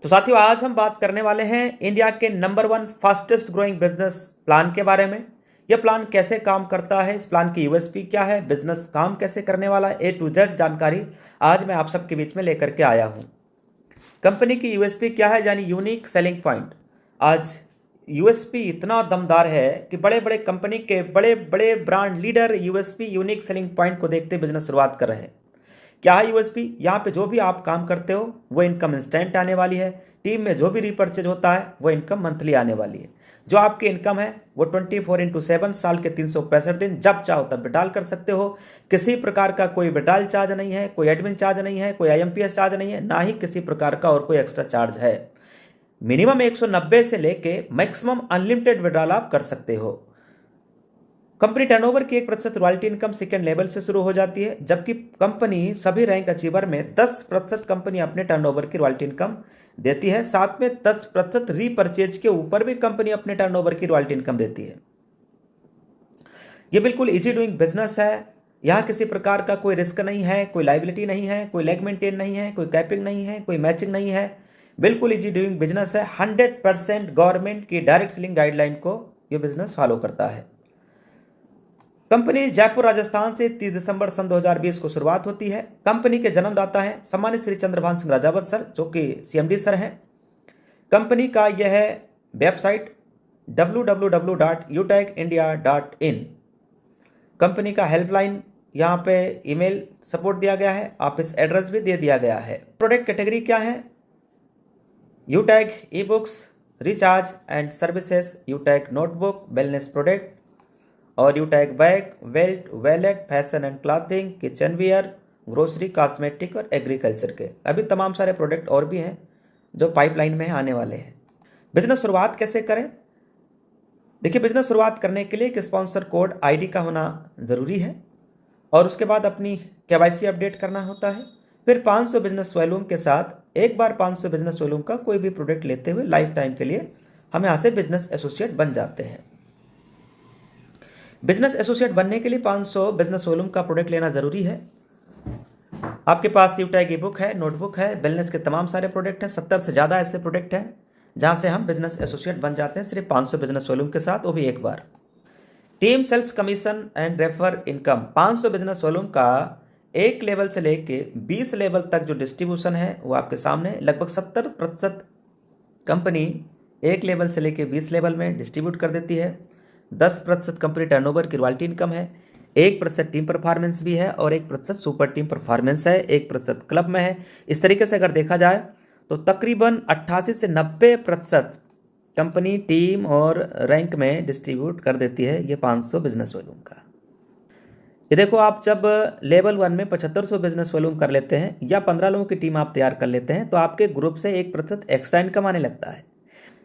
तो साथियों, आज हम बात करने वाले हैं इंडिया के number 1 fastest growing business plan के बारे में। यह प्लान कैसे काम करता है, इस प्लान की यूएसपी क्या है, बिजनेस काम कैसे करने वाला है, A to Z जानकारी आज मैं आप सबके बीच में लेकर के आया हूं। कंपनी की यूएसपी क्या है, यानी यूनिक सेलिंग पॉइंट। आज यूएसपी इतना दमदार है कि बड़े बड़े कंपनी के बड़े बड़े brand leader USP unique selling point को देखते बिजनेस शुरुआत कर रहे हैं। क्या है यूएसपी? यहाँ पे जो भी आप काम करते हो वो इनकम इंस्टेंट आने वाली है। टीम में जो भी रिपर्चेज होता है वो इनकम मंथली आने वाली है। जो आपकी इनकम है वो 24x7 साल के 365 दिन जब चाहो तब विड्रॉल कर सकते हो। किसी प्रकार का कोई विड्रॉल चार्ज नहीं है, कोई एडमिन चार्ज नहीं है, कोई आईएमपीएस चार्ज नहीं है, ना ही किसी प्रकार का और कोई एक्स्ट्रा चार्ज है। मिनिमम 190 से लेके मैक्सिमम अनलिमिटेड विड्रॉल आप कर सकते हो। कंपनी टर्नओवर की 1% रॉयल्टी इनकम सेकेंड लेवल से शुरू हो जाती है, जबकि कंपनी सभी रैंक अचीवर में 10% कंपनी अपने टर्नओवर की रॉयल्टी इनकम देती है। साथ में 10% रीपरचेज के ऊपर भी कंपनी अपने टर्नओवर की रॉयल्टी इनकम देती है। यह बिल्कुल इजी डूइंग बिजनेस है। यहां किसी प्रकार का कोई रिस्क नहीं है, कोई लाइबिलिटी नहीं है, कोई लेग मेंटेन नहीं है, कोई कैपिंग नहीं है, कोई मैचिंग नहीं है। बिल्कुल इजी डूइंग बिजनेस है। 100% गवर्नमेंट की डायरेक्ट सेलिंग गाइडलाइन को यह बिजनेस फॉलो करता है। कंपनी जयपुर राजस्थान से 30 दिसंबर सन 2020 को शुरुआत होती है। कंपनी के जन्मदाता हैं सम्मानित श्री चंद्रभान सिंह राजावत सर, जो कि सीएमडी सर हैं। कंपनी का यह है वेबसाइट www.utechindia.in। कंपनी का हेल्पलाइन यहाँ पे ईमेल सपोर्ट दिया गया है, ऑफिस एड्रेस भी दे दिया गया है। प्रोडक्ट कैटेगरी क्या है? Utech e books, recharge and services, Utech notebook, wellness product और Utech bag, belt, wallet, fashion and clothing, kitchen wear, grocery, cosmetic और एग्रीकल्चर के अभी तमाम सारे प्रोडक्ट और भी हैं जो पाइपलाइन में आने वाले हैं। बिजनेस शुरुआत कैसे करें? देखिए, बिजनेस शुरुआत करने के लिए एक स्पॉन्सर कोड आईडी का होना ज़रूरी है और उसके बाद अपनी केवाईसी अपडेट करना होता है। फिर 500 बिजनेस वॉल्यूम के साथ एक बार 500 बिजनेस वॉल्यूम का कोई भी प्रोडक्ट लेते हुए लाइफ टाइम के लिए हम यहाँ से बिजनेस एसोसिएट बन जाते हैं। बिजनेस एसोसिएट बनने के लिए 500 बिजनेस वॉल्यूम का प्रोडक्ट लेना जरूरी है। आपके पास यूटेक ई बुक है, नोटबुक है, वेलनेस के तमाम सारे प्रोडक्ट हैं। 70 से ज़्यादा ऐसे प्रोडक्ट हैं जहां से हम बिजनेस एसोसिएट बन जाते हैं सिर्फ 500 बिजनेस वॉल्यूम के साथ, वो भी एक बार। Team sales commission and refer income. 500 business volume का 1 लेवल से लेके 20 लेवल तक जो डिस्ट्रीब्यूशन है वो आपके सामने। लगभग 70% कंपनी 1 लेवल से लेके 20 लेवल में डिस्ट्रीब्यूट कर देती है। 10% कंपनी टर्नओवर की रॉयल्टी इनकम है, 1% टीम परफॉर्मेंस भी है और 1% सुपर टीम परफॉर्मेंस है, 1% क्लब में है। इस तरीके से अगर देखा जाए तो तकरीबन 88 से 90% कंपनी टीम और रैंक में डिस्ट्रीब्यूट कर देती है ये 500 बिजनेस वॉल्यूम का। ये देखो, आप जब लेवल 1 में 7500 बिजनेस वॉल्यूम कर लेते हैं या 15 लोगों की टीम आप तैयार कर लेते हैं तो आपके ग्रुप से 1% एक्स्ट्रा इनकम आने लगता है।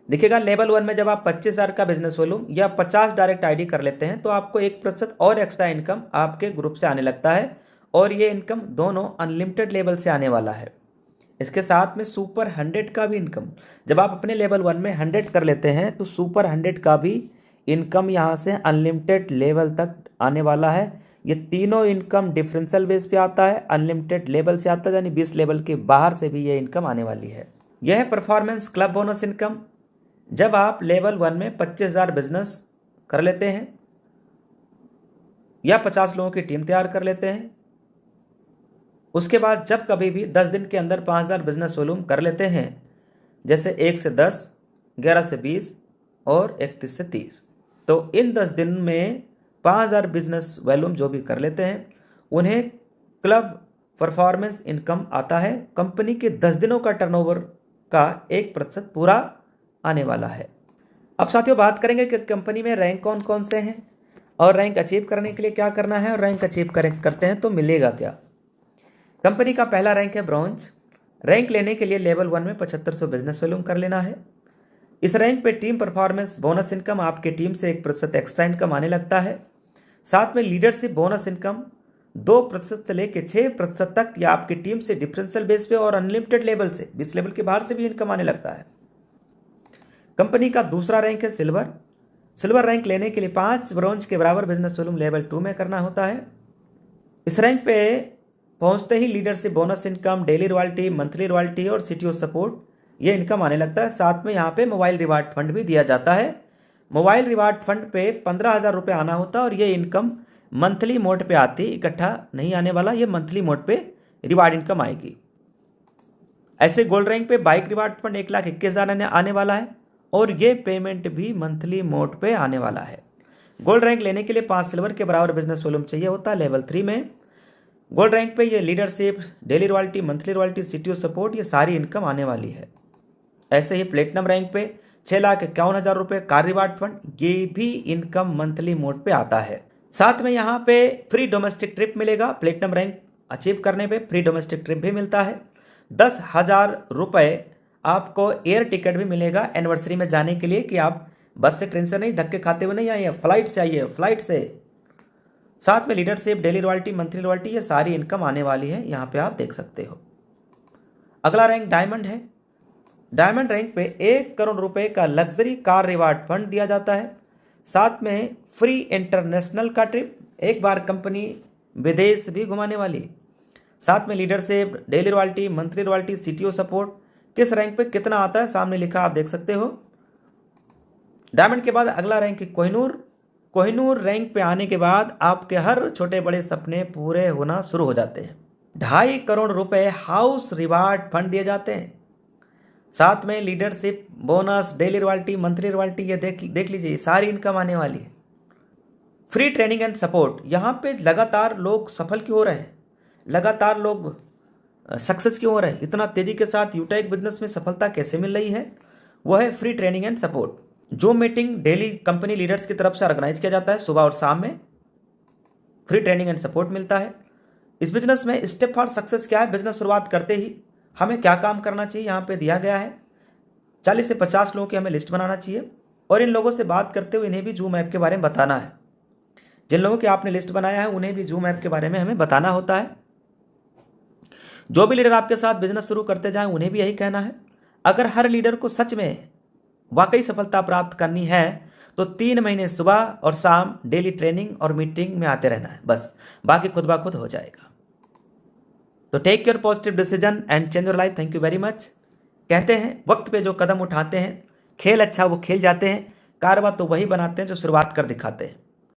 देखिएगा, लेवल 1 में जब आप 25,000 का बिजनेस वॉल्यूम या 50 डायरेक्ट आईडी कर लेते हैं तो आपको 1% और एक्स्ट्रा इनकम आपके ग्रुप से आने लगता है और ये इनकम दोनों अनलिमिटेड लेवल से आने वाला है। इसके साथ में सुपर 100 का भी इनकम, जब आप अपने लेवल 1 में 100 कर लेते हैं तो सुपर 100 का भी इनकम यहाँ से अनलिमिटेड लेवल तक आने वाला है। ये तीनों इनकम डिफरेंशियल बेस पे आता है, अनलिमिटेड लेवल से आता है, यानी 20 लेवल के बाहर से भी ये इनकम आने वाली है। यह है परफॉर्मेंस क्लब बोनस इनकम। जब आप लेवल 1 में 25,000 बिजनेस कर लेते हैं या 50 लोगों की टीम तैयार कर लेते हैं, उसके बाद जब कभी भी 10 दिन के अंदर 5,000 बिजनेस वॉल्यूम कर लेते हैं, जैसे 1 से 10, 11 से 20 और 31 से 30, तो इन 10 दिन में 5,000 बिजनेस वॉल्यूम जो भी कर लेते हैं उन्हें क्लब परफॉर्मेंस इनकम आता है। कंपनी के 10 दिनों का टर्नओवर का 1% पूरा आने वाला है। अब साथियों, बात करेंगे कि कंपनी में रैंक कौन कौन से हैं और रैंक अचीव करने के लिए क्या करना है और रैंक अचीव करते हैं तो मिलेगा क्या। कंपनी का पहला रैंक है ब्रॉन्ज। रैंक लेने के लिए लेवल 1 में 7500 बिजनेस वॉल्यूम कर लेना है। इस रैंक पे टीम परफॉर्मेंस बोनस इनकम आपके टीम से 1% एक्स्ट्रा इनकम आने लगता है। साथ में लीडरशिप बोनस इनकम 2% से लेकर 6% तक या आपकी टीम से डिफरेंशियल बेस पे और अनलिमिटेड लेवल से 20 लेवल के बाहर से भी इनकम आने लगता है। कंपनी का दूसरा रैंक है सिल्वर। सिल्वर रैंक लेने के लिए 5 ब्रॉन्ज के बराबर बिजनेस वॉल्यूम लेवल 2 में करना होता है। इस रैंक पे पहुंचते ही leadership bonus income, daily royalty, monthly royalty और सीटीओ सपोर्ट ये इनकम आने लगता है। साथ में यहाँ पे मोबाइल रिवार्ड फंड भी दिया जाता है। मोबाइल रिवार्ड फंड पे 15,000 रुपये आना होता है और ये इनकम मंथली मोड पे आती, इकट्ठा नहीं आने वाला, ये मंथली मोड पे रिवार्ड इनकम आएगी। ऐसे गोल्ड रैंक पे बाइक रिवार्ड फंड 1,21,000 आने वाला है और ये पेमेंट भी मंथली मोड पे आने वाला है। गोल्ड रैंक लेने के लिए 5 सिल्वर के बराबर बिजनेस वॉल्यूम चाहिए होता है लेवल 3 में। गोल्ड रैंक पे ये leadership, daily royalty, monthly royalty, CTO support, ये सारी इनकम आने वाली है। ऐसे ही प्लेटिनम रैंक पे 6,51,000 रुपये कार रिवार्ड फंड, ये भी इनकम मंथली मोड पे आता है। साथ में यहाँ पे फ्री डोमेस्टिक ट्रिप मिलेगा। प्लेटिनम रैंक अचीव करने पे फ्री डोमेस्टिक ट्रिप भी मिलता है। 10,000 रुपये आपको एयर टिकट भी मिलेगा एनिवर्सरी में जाने के लिए, कि आप बस से, ट्रेन से नहीं, धक्के खाते हुए नहीं आइए, फ्लाइट से आइए, फ्लाइट से। साथ में leadership, daily royalty, monthly royalty, ये सारी इनकम आने वाली है, यहाँ पे आप देख सकते हो। अगला रैंक डायमंड है। डायमंड रैंक पे 1 करोड़ रुपए का लग्जरी कार रिवार्ड फंड दिया जाता है। साथ में फ्री इंटरनेशनल का ट्रिप, एक बार कंपनी विदेश भी घुमाने वाली। साथ में leadership, daily royalty, monthly royalty, CTO support. किस रैंक पे कितना आता है सामने लिखा, आप देख सकते हो। डायमंड के बाद अगला रैंक है कोहिनूर। कोहिनूर रैंक पे आने के बाद आपके हर छोटे बड़े सपने पूरे होना शुरू हो जाते हैं। 2.5 करोड़ रुपए हाउस रिवार्ड फंड दिए जाते हैं। साथ में leadership, bonus, daily royalty, monthly royalty, ये देख लीजिए, सारी इनकम आने वाली है। फ्री ट्रेनिंग एंड सपोर्ट, यहाँ पे लगातार लोग सफल क्यों हो रहे हैं, लगातार लोग सक्सेस क्यों हो रहे हैं, इतना तेजी के साथ यूटेक बिजनेस में सफलता कैसे मिल रही है, वो है फ्री ट्रेनिंग एंड सपोर्ट। जो मीटिंग डेली कंपनी लीडर्स की तरफ से ऑर्गेनाइज किया जाता है सुबह और शाम में, फ्री ट्रेनिंग एंड सपोर्ट मिलता है। इस बिजनेस में स्टेप फॉर सक्सेस क्या है, बिजनेस शुरुआत करते ही हमें क्या काम करना चाहिए, यहाँ पे दिया गया है। 40 से 50 लोगों की हमें लिस्ट बनाना चाहिए और इन लोगों से बात करते हुए इन्हें भी जूम ऐप के बारे में बताना है। जिन लोगों की आपने लिस्ट बनाया है उन्हें भी जूम ऐप के बारे में हमें बताना होता है। जो भी लीडर आपके साथ बिजनेस शुरू करते जाएं उन्हें भी यही कहना है। अगर हर लीडर को सच में वाकई सफलता प्राप्त करनी है तो 3 महीने सुबह और शाम डेली ट्रेनिंग और मीटिंग में आते रहना है, बस, बाकी खुद ब खुद हो जाएगा। तो take your positive decision and change your life. Thank you very much. कहते हैं वक्त पे जो कदम उठाते हैं, खेल अच्छा वो खेल जाते हैं, कारवा तो वही बनाते हैं जो शुरुआत कर दिखाते हैं।